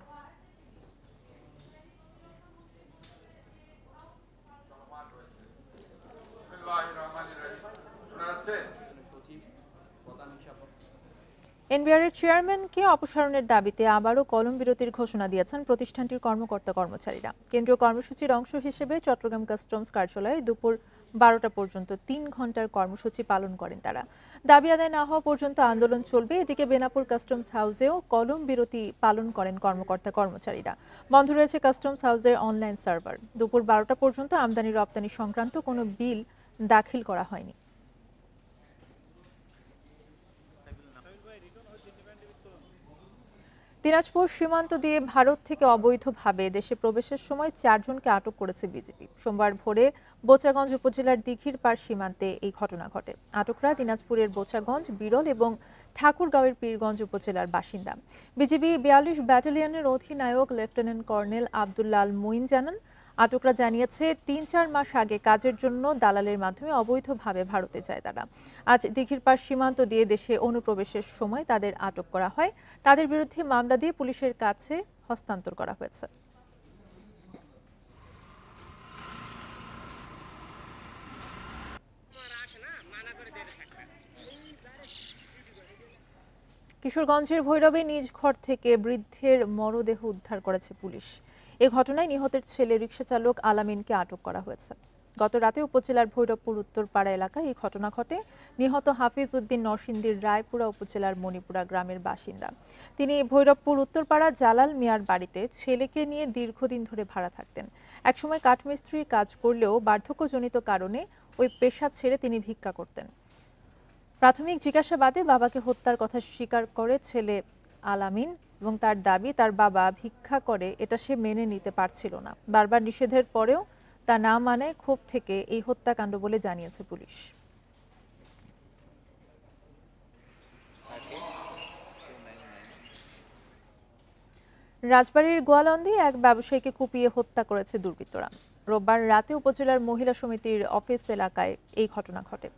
Speaker 1: এনবিআর এর চেয়ারম্যানকে অপসারণের দাবিতে আবারও কলম বিরতির ঘোষণা দিয়েছেন প্রতিষ্ঠানটির কর্মকর্তা কর্মচারীরা। কেন্দ্রীয় কর্মসূচির অংশ হিসেবে চট্টগ্রাম কাস্টমস কার্যালয়ে দুপুর 12টা পর্যন্ত 3 ঘন্টার কর্মসূচি পালন করেন তারা। দাবি আদায় না হওয়া পর্যন্ত আন্দোলন চলবে। এদিকে বেনাপুর কাস্টমস হাউসেও কলম বিরতি পালন করেন কর্মকর্তা কর্মচারীরা। বন্ধ রয়েছে কাস্টমস হাউসের অনলাইন সার্ভার। দুপুর 12টা পর্যন্ত আমদানি রপ্তানি সংক্রান্ত কোনো বিল দাখিল করা হয়নি। দিনাজপুর সীমান্ত দিয়ে ভারত থেকে অবৈধভাবে দেশে প্রবেশের সময় 4 জনকে আটক করেছে বিজিবি। সোমবার ভোরে বোচাগঞ্জ উপজেলার দিঘির পাড় সীমান্তে এই ঘটনা ঘটে। আটকরা দিনাজপুরের বোচাগঞ্জ, বিরল এবং ঠাকুরগাঁওয়ের পীরগঞ্জ উপজেলার বাসিন্দা। বিজিবি 42 ব্যাটালিয়নের অধিনায়ক লেফটেন্যান্ট কর্নেল আব্দুল্লাল মুইন জানান, আটকরা জানিয়েছে ৩-৪ মাস আগে কাজের জন্য দালালের মাধ্যমে অবৈধভাবে ভারতে যায় তারা। আজ দিঘির পাড় সীমান্ত দিয়ে দেশে অনুপ্রবেশের সময় তাদের আটক করা হয়। তাদের বিরুদ্ধে মামলা দিয়ে পুলিশের কাছে হস্তান্তর করা হয়েছে। কিশোরগঞ্জের ভৈরবে নিজ ঘর থেকে বৃদ্ধের মরদেহ উদ্ধার করেছে পুলিশ। এ ঘটনায় নিহতের ছেলে রিকশা চালক আলামিনকে আটক করা হয়েছে। গত রাতে উপজেলার ভৈরবপুর উত্তরপাড়া এলাকায় এই ঘটনা ঘটে। নিহত হাফিজ উদ্দিন নরসিংদীর রায়পুরা উপজেলার মণিপুরা গ্রামের বাসিন্দা। তিনি ভৈরবপুর উত্তরপাড়া জালাল মিয়ার বাড়িতে ছেলেকে নিয়ে দীর্ঘদিন ধরে ভাড়া থাকতেন। একসময় কাঠমিস্ত্রির কাজ করলেও বার্ধক্যজনিত কারণে ওই পেশা ছেড়ে তিনি ভিক্ষা করতেন। প্রাথমিক জিজ্ঞাসাবাদে বাবাকে হত্যার কথা স্বীকার করে ছেলে আলামিন এবং তার দাবি, তার বাবা ভিক্ষা করে এটা সে মেনে নিতে পারছিল না। বারবার নিষেধের পরেও তা না মানায় ক্ষোভ থেকে এই হত্যাকাণ্ড বলে জানিয়েছে পুলিশ। রাজবাড়ীর গোয়ালন্দে এক ব্যবসায়ীকে কুপিয়ে হত্যা করেছে দুর্বৃত্তরা। রোববার রাতে উপজেলার মহিলা সমিতির অফিস এলাকায় এই ঘটনা ঘটে।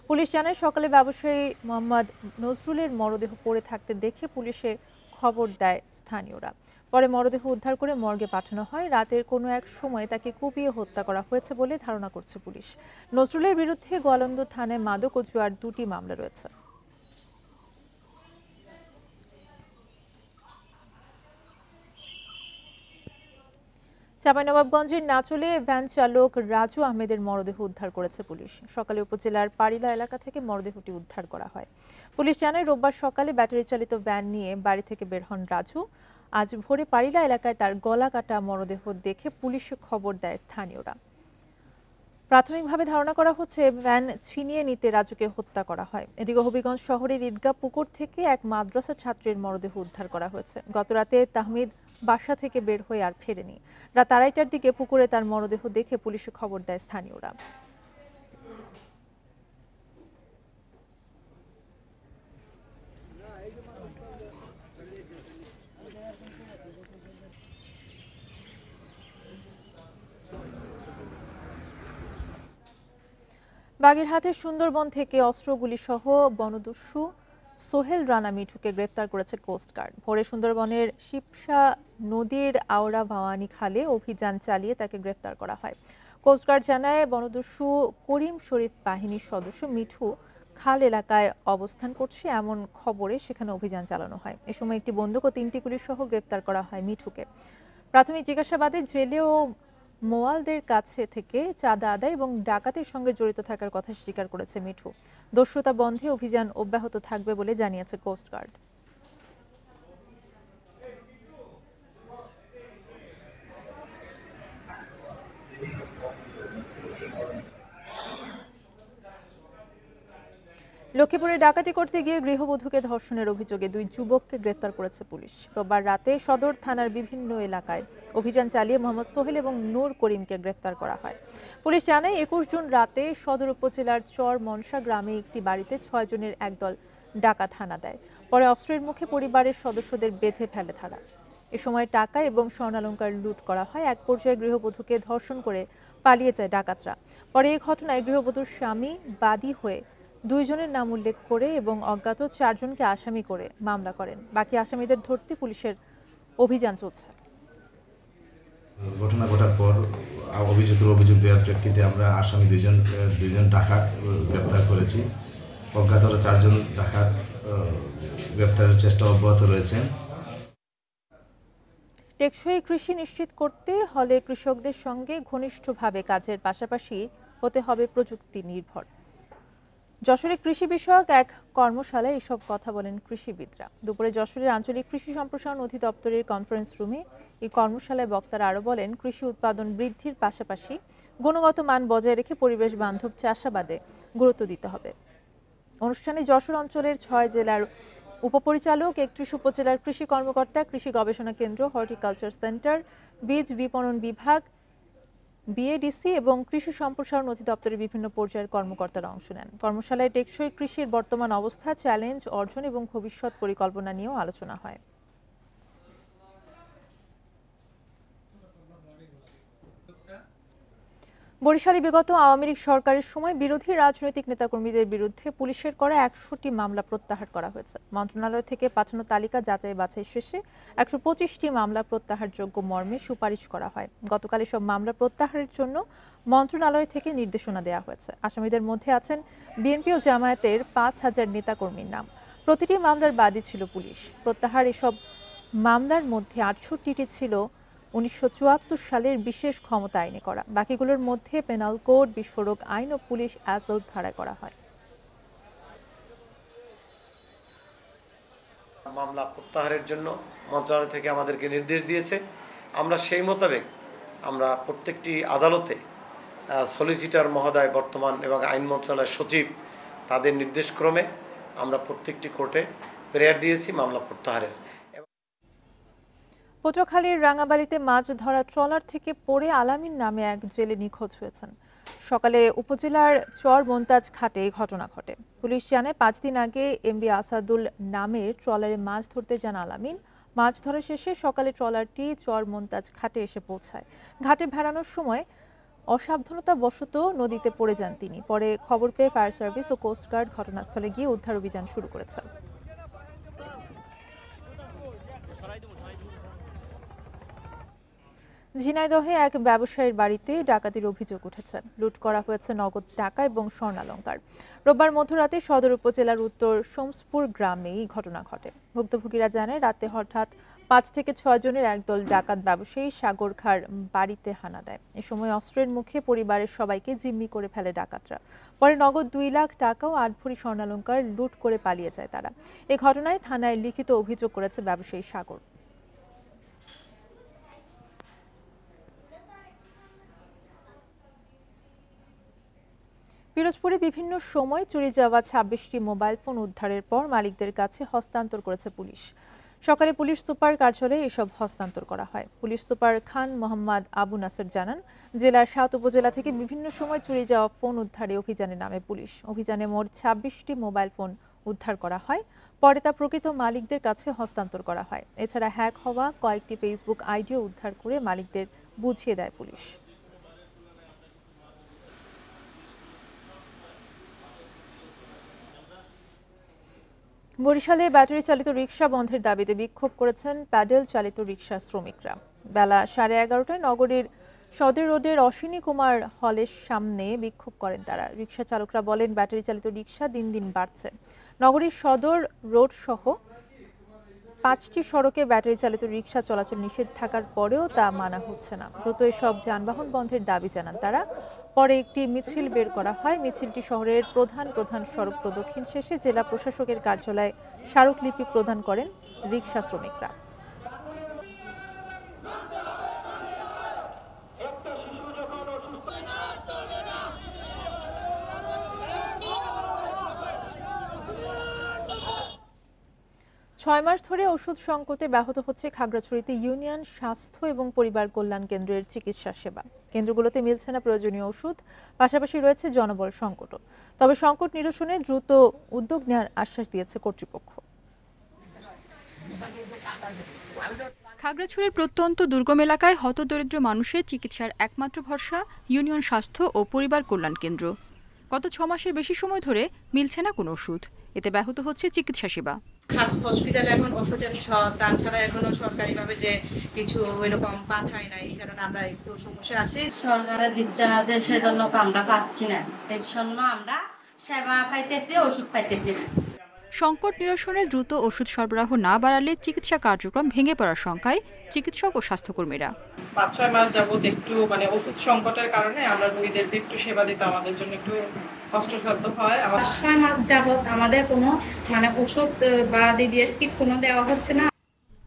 Speaker 1: পুলিশ জানায়, সকালে ব্যবসায়ী মোহাম্মদ নজরুলের মরদেহ পড়ে থাকতে দেখে পুলিশে খবর দেয় স্থানীয়রা। পরে মরদেহ উদ্ধার করে মর্গে পাঠানো হয়। রাতের কোনো এক সময় তাকে কুপিয়ে হত্যা করা হয়েছে বলে ধারণা করছে পুলিশ। নজরুলের বিরুদ্ধে গোয়ালন্দ থানায় মাদক ও জুয়ার 2টি মামলা রয়েছে। চাঁপাইনবাবগঞ্জের নাচলে ভ্যান চালক রাজু আহমেদের মরদেহ উদ্ধার করেছে পুলিশ। সকালে উপজেলার পারিলা এলাকা থেকে মরদেহটি উদ্ধার করা হয়। পুলিশ জানায়, রোববার সকালে ব্যাটারি চালিত ভ্যান নিয়ে বাড়ি থেকে বের হন রাজু। আজ ভোরে পারিলা এলাকায় তার গলা কাটা মরদেহ দেখে পুলিশে খবর দেয় স্থানীয়রা। প্রাথমিকভাবে ধারণা করা হচ্ছে ভ্যান ছিনিয়ে নিতে রাজুকে হত্যা করা হয়। এদিকে হবিগঞ্জ শহরের ঈদগাহ পুকুর থেকে এক মাদ্রাসা ছাত্রের মরদেহ উদ্ধার করা হয়েছে। গতরাতে তাহমিদ বাসা থেকে বের হয়ে আর ফেরেনি। রাত 2:30টার দিকে পুকুরে তার মরদেহ দেখে পুলিশে খবর দেয় স্থানীয়রা। বাগেরহাটের সুন্দরবন থেকে অস্ত্রগুলি সহ বনদস্যু সোহেল রানা মিঠুকে গ্রেপ্তার করেছে কোস্টগার্ড। ভোরে সুন্দরবনের শিবসা নদীর আওড়া ভাওয়ানি খালে অভিযান চালিয়ে তাকে গ্রেপ্তার করা হয়। কোস্টগার্ড জানায়, বনদস্যু করিম শরীফ বাহিনীর সদস্য মিঠু খাল এলাকায় অবস্থান করছে এমন খবরে সেখানে অভিযান চালানো হয়। এ সময় একটি বন্দুক ও 3টি গুলি সহ গ্রেপ্তার করা হয় মিঠুকে। প্রাথমিক জিজ্ঞাসাবাদে জেলে ও মোয়ালদের কাছে থেকে চাঁদা আদায় এবং ডাকাতির সঙ্গে জড়িত থাকার কথা স্বীকার করেছে মিঠু। দস্যুতা বন্ধে অভিযান অব্যাহত থাকবে বলে জানিয়েছে কোস্টগার্ড। লক্ষ্মীপুরে ডাকাতি করতে গিয়ে গৃহবধূকে ধর্ষণের অভিযোগে 2 যুবককে গ্রেফতার করেছে পুলিশ। রোববার রাতে সদর থানার বিভিন্ন এলাকায় অভিযান চালিয়ে মোহাম্মদ সোহেল এবং নূর করিমকে গ্রেফতার করা হয়। পুলিশ জানায় 21 জুন রাতে সদর উপজেলার চর মনসা গ্রামে একটি বাড়িতে 6 জনের একদল ডাকাত হানা দেয়। পরে অস্ত্রের মুখে পরিবারের সদস্যদের বেঁধে ফেলে তারা। এ সময় টাকা এবং স্বর্ণালংকার লুট করা হয়। এক পর্যায়ে গৃহবধূকে ধর্ষণ করে পালিয়ে যায় ডাকাতরা। পরে এই ঘটনায় গৃহবধূর স্বামী বাদী হয়ে 2 জনের নাম উল্লেখ করে এবং অজ্ঞাত 4 জনকে আসামি করে মামলা করেন। বাকি আসামিদের ধরতে পুলিশের অভিযান চলছে।
Speaker 20: ঘটনা ঘটার পর অভিযোগ দেওয়ার প্রেক্ষিতে আমরা আসামি দুইজন ডাকাত গ্রেপ্তার করেছি। অজ্ঞাতরা 4 জন ডাকাত গ্রেপ্তারের চেষ্টা অব্যাহত রয়েছে।
Speaker 1: টেকসই কৃষি নিশ্চিত করতে হলে কৃষকদের সঙ্গে ঘনিষ্ঠভাবে কাজের পাশাপাশি হতে হবে প্রযুক্তি নির্ভর। যশোরে কৃষি বিষয়ক এক কর্মশালায় এসব কথা বলেন কৃষিবিদরা। দুপুরে যশোরের আঞ্চলিক কৃষি সম্প্রসারণ অধিদপ্তরের কনফারেন্স রুমে এই কর্মশালায় বক্তারা আরও বলেন, কৃষি উৎপাদন বৃদ্ধির পাশাপাশি গুণগত মান বজায় রেখে পরিবেশ বান্ধব চাষাবাদে গুরুত্ব দিতে হবে। অনুষ্ঠানে যশোর অঞ্চলের 6 জেলার উপপরিচালক, 31 উপজেলার কৃষি কর্মকর্তা, কৃষি গবেষণা কেন্দ্র, হর্টিকালচার সেন্টার, বীজ বিপণন বিভাগ, বিএডিসি এবং কৃষি সম্প্রসারণ অধিদপ্তরের বিভিন্ন পর্যায়ের কর্মকর্তারা অংশ নেন। কর্মশালায় টেকসই কৃষির বর্তমান অবস্থা, চ্যালেঞ্জ, অর্জন এবং ভবিষ্যৎ পরিকল্পনা নিয়েও আলোচনা হয়। বরিশালে বিগত আওয়ামী লীগ সরকারের সময় বিরোধী রাজনৈতিক নেতাকর্মীদের বিরুদ্ধে পুলিশের করা 100টি মামলা প্রত্যাহার করা হয়েছে। মন্ত্রণালয় থেকে পাঠানো তালিকা যাচাই বাছাই শেষে 125টি মামলা প্রত্যাহারযোগ্য মর্মে সুপারিশ করা হয়। গতকাল এসব মামলা প্রত্যাহারের জন্য মন্ত্রণালয় থেকে নির্দেশনা দেওয়া হয়েছে। আসামিদের মধ্যে আছেন বিএনপি ও জামায়াতের 5000 নেতাকর্মীর নাম। প্রতিটি মামলার বাদী ছিল পুলিশ। প্রত্যাহার এসব মামলার মধ্যে 68টি ছিল 1974 সালের বিশেষ ক্ষমতা আইনে করা। বাকিগুলোর মধ্যে পেনাল কোড, বিস্ফোরক আইন ও পুলিশ অ্যাসল্ট ধারায় করা হয়।
Speaker 21: মামলা প্রত্যাহারের জন্য মন্ত্রণালয় থেকে আমাদেরকে নির্দেশ দিয়েছে। আমরা সেই মোতাবেক আমরা প্রত্যেকটি আদালতে সলিসিটর মহোদয় বর্তমান এবং আইন মন্ত্রণালয়ের সচিব তাদের নির্দেশক্রমে আমরা প্রত্যেকটি কোর্টে প্রেয়ার দিয়েছি মামলা প্রত্যাহারের।
Speaker 1: পটুয়াখালীর রাঙাবাড়িতে মাছ ধরা ট্রলার থেকে পড়ে আলামিন নামে এক জেলে নিখোঁজ হয়েছেন। সকালে উপজেলার চর মন্তাজ ঘাটে ঘটনা ঘটে। পুলিশ জানায় 5 দিন আগে এমবি আসাদুল নামের ট্রলারে মাছ ধরতে যান আলামিন। মাছ ধরা শেষে সকালে ট্রলারটি চর মন্তাজ ঘাটে এসে পৌঁছায়। ঘাটে ভেড়ানোর সময় অসাবধানতাবশত নদীতে পড়ে যান তিনি। পরে খবর পেয়ে ফায়ার সার্ভিস ও কোস্টগার্ড ঘটনাস্থলে গিয়ে উদ্ধার অভিযান শুরু করেছে। ঝিনাইদহে এক ব্যবসায়ীর বাড়িতে ডাকাতির অভিযোগ উঠেছে। লুট করা হয়েছে নগদ টাকা এবং স্বর্ণালংকার। রোববার মধ্যরাতে সদর উপজেলার উত্তর সোমসপুর গ্রামে এই ঘটনা ঘটে। ভুক্তভোগীরা জানায়, রাতে হঠাৎ 5 থেকে 6 জনের একদল ডাকাত ব্যবসায়ী সাগর খাঁর বাড়িতে হানা দেয়। এ সময় অস্ত্রের মুখে পরিবারের সবাইকে জিম্মি করে ফেলে ডাকাতরা। পরে নগদ 2 লাখ টাকা ও 8 ভরি স্বর্ণালংকার লুট করে পালিয়ে যায় তারা। এই ঘটনায় থানায় লিখিত অভিযোগ করেছে ব্যবসায়ী সাগর। পিরোজপুরে বিভিন্ন সময় চুরি যাওয়া 26টি মোবাইল ফোন উদ্ধারের পর মালিকদের কাছে হস্তান্তর করেছে পুলিশ। সকালে পুলিশ সুপার কার্যালয়ে এসব হস্তান্তর করা হয়। পুলিশ সুপার খান মোহাম্মদ আবু নাসের জানান, জেলার 7 উপজেলা থেকে বিভিন্ন সময় চুরি যাওয়া ফোন উদ্ধারে অভিযানে নামে পুলিশ। অভিযানে মোট 26টি মোবাইল ফোন উদ্ধার করা হয়। পরে তা প্রকৃত মালিকদের কাছে হস্তান্তর করা হয়। এছাড়া হ্যাক হওয়া কয়েকটি ফেসবুক আইডিও উদ্ধার করে মালিকদের বুঝিয়ে দেয় পুলিশ। বরিশালে ব্যাটারি চালিত রিকশা বন্ধের দাবিতে বিক্ষোভ করেছেন প্যাডেল চালিত রিকশা শ্রমিকরা। বেলা 11:30টায় নগরীর সদর রোডের অশ্বিনী কুমার হলের সামনে বিক্ষোভ করেন তারা। রিকশা চালকরা বলেন, ব্যাটারি চালিত রিকশা দিন দিন বাড়ছে। নগরীর সদর রোড সহ 5টি সড়কে ব্যাটারি চালিত রিকশা চলাচল নিষেধ থাকার পরেও তা মানা হচ্ছে না। দ্রুত এসব যানবাহন বন্ধের দাবি জানান তারা। পরে একটি মিছিল বের করা হয়। মিছিলটি শহরের প্রধান সড়ক প্রদক্ষিণ শেষে জেলা প্রশাসকের কার্যালয়ে স্মারকলিপি প্রদান করেন রিকশা শ্রমিকরা। 6 মাস ধরে ওষুধ সংকটে ব্যাহত হচ্ছে খাগড়াছড়িতে ইউনিয়ন স্বাস্থ্য এবং পরিবার কল্যাণ কেন্দ্রের চিকিৎসা সেবা। কেন্দ্রগুলোতে মিলছে না প্রয়োজনীয় ওষুধ, পাশাপাশি রয়েছে জনবল সংকটও। তবে সংকট নিরসনে দ্রুত উদ্যোগ নেওয়ার আশ্বাস দিয়েছে কর্তৃপক্ষ।
Speaker 2: খাগড়াছড়ির প্রত্যন্ত দুর্গম এলাকায় হতদরিদ্র মানুষের চিকিৎসার একমাত্র ভরসা ইউনিয়ন স্বাস্থ্য ও পরিবার কল্যাণ কেন্দ্র। গত 6 মাসের বেশি সময় ধরে মিলছে না কোনো ওষুধ, এতে ব্যাহত হচ্ছে চিকিৎসা সেবা।
Speaker 22: হসপিটালে এখন ওষুধের তাছাড়া এখনো সরকারিভাবে যে কিছু এরকম পাঠায় নাই, এই কারণে আমরা একটু সমস্যা আছে।
Speaker 23: সরকারের দিচ্ছে না যে সেজন্য আমরা পাচ্ছি না, এই জন্য আমরা সেবা পাইতেছি, ওষুধ পাইতেছি না।
Speaker 2: সংকট নিরসনে দ্রুত ওষুধ সরবরাহ না বাড়ালে চিকিৎসা কার্যক্রম ভেঙে পড়ার শঙ্কায় চিকিৎসক ও স্বাস্থ্যকর্মীরা।
Speaker 24: 5-6 মাস যাবত একটু ওষুধ সংকটের কারণে আমরা রোগীদের একটু সেবা দিতে আমাদের জন্য একটু কষ্টসাধ্য হয়।
Speaker 23: 6 মাস যাবত আমাদের কোনো ওষুধ বা ডিডিএস কিট কোনো দেওয়া হচ্ছে না।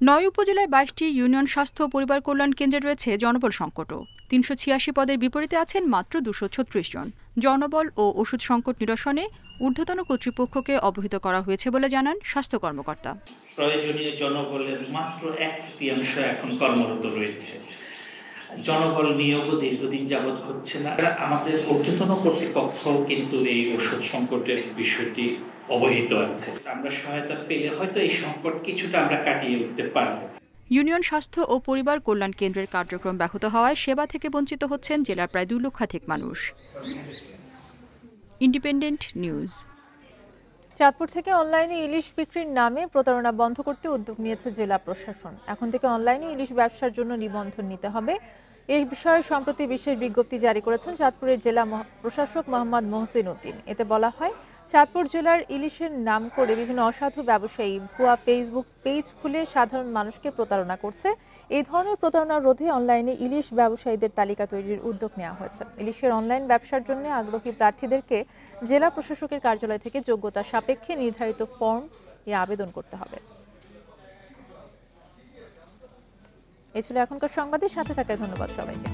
Speaker 2: 9 উপজেলায় 22টি ইউনিয়ন স্বাস্থ্য ও পরিবার কল্যাণ কেন্দ্রে রয়েছে জনবল সংকটও। 386 পদের বিপরীতে আছেন মাত্র 236 জন। জনবল ও ওষুধ সংকট নিরসনে ঊর্ধ্বতন কর্তৃপক্ষকে অবহিত করা হয়েছে বলে জানান স্বাস্থ্য কর্মকর্তা।
Speaker 25: প্রয়োজনীয় জনবলের মাত্র 1/3 এখন কর্মরত রয়েছে। জনবল নিয়োগও দীর্ঘদিন যাবৎ হচ্ছে না। আমাদের ঊর্ধ্বতন কর্তৃপক্ষ কিন্তু এই ওষুধ সংকটের বিষয়টি অবহিত আছে। আমরা সহায়তা পেলে হয়তো এই সংকট কিছুটা আমরা কাটিয়ে উঠতে পারব।
Speaker 2: ইউনিয়ন স্বাস্থ্য ও পরিবার কল্যাণ কেন্দ্রের কার্যক্রম ব্যাহত হওয়ায় সেবা থেকে বঞ্চিত হচ্ছেন জেলার প্রায় 2 লক্ষাধিক মানুষ। Independent news.
Speaker 1: চাঁদপুর থেকে অনলাইনে ইলিশ বিক্রির নামে প্রতারণা বন্ধ করতে উদ্যোগ নিয়েছে জেলা প্রশাসন। এখন থেকে অনলাইনে ইলিশ ব্যবসার জন্য নিবন্ধন নিতে হবে। এই বিষয়ে সম্প্রতি বিশেষ বিজ্ঞপ্তি জারি করেছেন চাঁদপুরের জেলা প্রশাসক মোহাম্মদ মহসিন উদ্দিন। এতে বলা হয়, চাঁদপুর জেলার ইলিশের নাম করে বিভিন্ন অসাধু ব্যবসায়ী ভুয়া ফেসবুক পেজ খুলে সাধারণ মানুষকে প্রতারণা করছে। এই ধরনের প্রতারণা রোধে অনলাইনে ইলিশ ব্যবসায়ীদের তালিকা তৈরির উদ্যোগ নেওয়া হয়েছে। ইলিশের অনলাইন ব্যবসার জন্য আগ্রহী প্রার্থীদেরকে জেলা প্রশাসকের কার্যালয় থেকে যোগ্যতা সাপেক্ষে নির্ধারিত ফর্ম আবেদন করতে হবে। এই ছিল এখনকার সংবাদের সাথে থাকায় ধন্যবাদ সবাইকে।